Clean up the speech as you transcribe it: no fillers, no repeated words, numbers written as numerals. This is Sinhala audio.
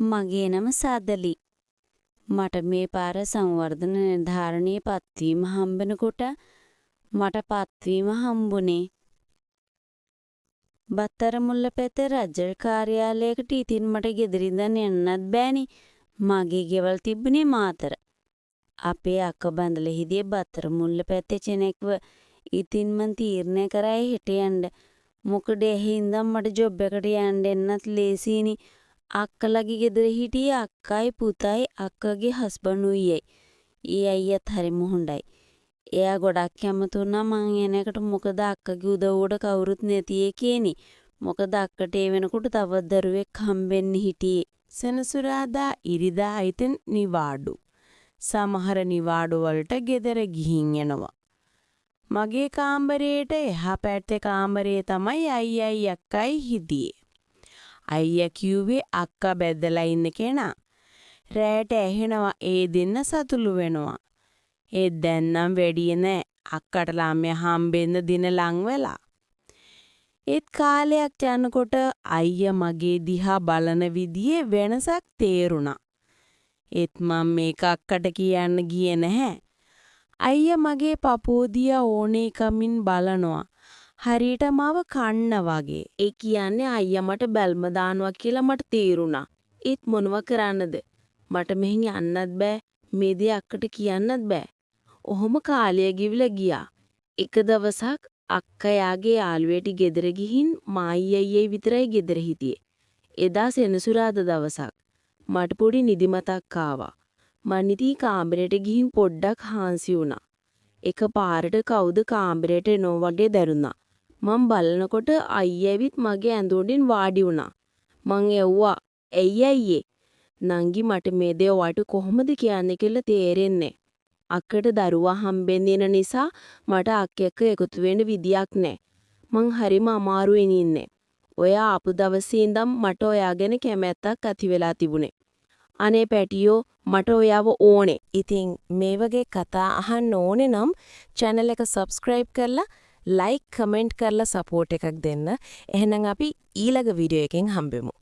මගේ නම සාදලි. මට මේ පාර සංවර්ධන නිර්ධාරණයේ පත්වීම හම්බෙනකොට මට පත්වීම හම්බුනේ බත්තර මුල්ලපැත්තේ රජල් කාර්යාලයකට. ඉතින් මට ගෙදර ඉඳන් යන්නත් බෑනේ. මගේ ගෙවල් තිබුණේ මාතර. අපේ අක්ක බඳලා හිටියේ බත්තර මුල්ලපැත්තේ කෙනෙක්ව. ඉතින් මං තීරණය කරා හෙට යන්න. මොකද එහේ ඉඳන් මට ජොබ් එකට යන්න එන්නත් ලේසියිනේ. අක්කලගේ ගෙදර හිටියේ අක්කයි පුතයි අක්කගේ හස්බන්ඩ්ුයි. ඒ අයියත් හරිම හොඳයි. එයා ගොඩක් කැමති වුණා මං එන එකට. මොකද අක්කගේ උදව්වට කවුරුත් නැති එකේනේ. මොකද අක්කට ඒ වෙනකොට තවත් දරුවෙක් හම්බෙන්න හිටියේ. සෙනසුරාදා ඉරිදා ඉතින් නිවාඩු. සමහර නිවාඩු වලට ගෙදර ගිහින් එනවා. මගේ කාමරේට එහා පැත්තේ කාමරේ තමයි අයියයි අක්කයි හිටියේ. අයියා කිව්වේ අක්කා බැද්දලා ඉන්න කෙනා. රෑට ඇහෙනවා ඒ දෙන්න සතුළු වෙනවා. ඒත් දැන් නම් වැඩිය නෑ. අක්කට ළමයා හම්බෙන්න දින ලං වෙලා. ඒත් කාලයක් යනකොට අයියා මගේ දිහා බලන විදිහේ වෙනසක් තේරුණා. ඒත් මම මේක අක්කට කියන්න ගියේ නැහැ. අයියා මගේ පපුව දිහා ඕනේ කමින් බලනවා. හරියට මාව කන්න වගේ. ඒ කියන්නේ අයියා මට බැල්ම දානවා කියලා මට තේරුණා. ඒත් මොනව කරන්නද? මට මෙහෙන් යන්නත් බෑ. මේ දේ අක්කට කියන්නත් බෑ. ඔහොම කාලය ගිවිලා ගියා. එක දවසක් අක්කා යාගේ යාළුවෙට ගෙදර ගිහින් මායි අයියයි විතරයි ගෙදර හිටියේ. එදා සෙනසුරාදා දවසක්. මට පොඩි නිදිමතක් ආවා. මං ඉතින් කාමරේට ගිහින් පොඩ්ඩක් හාන්සි වුණා. එක පාරට කවුද කාමරේට එනෝ වගේ දැනුණා. මං බලනකොට අයියා ඇවිත් මගේ ඇඳුමින් වාඩි වුණා. මං ඇහුවා "ඇයි අයියේ? නංගි මට මේ දේ ඔයාට කොහොමද කියන්නේ කියලා තේරෙන්නේ. අක්කට දරුවා හම්බෙන්න ඉන නිසා මට අක්ක එක්ක එකතු වෙන්න විදියක් නැහැ. මං හරිම අමාරුවෙන් ඉන්නේ. ඔයා ආපු දවසේ ඉඳන් මට ඔයා ගැන කැමැත්තක් ඇති වෙලා තිබුණේ. අනේ පැටියෝ මට ඔයාව ඕනේ." ඉතින් මේ වගේ කතා අහන්න ඕනේ නම් channel එක subscribe කරලා like comment කරලා support එකක් දෙන්න. එහෙනම් අපි ඊළඟ වීඩියෝ එකෙන් හම්බෙමු.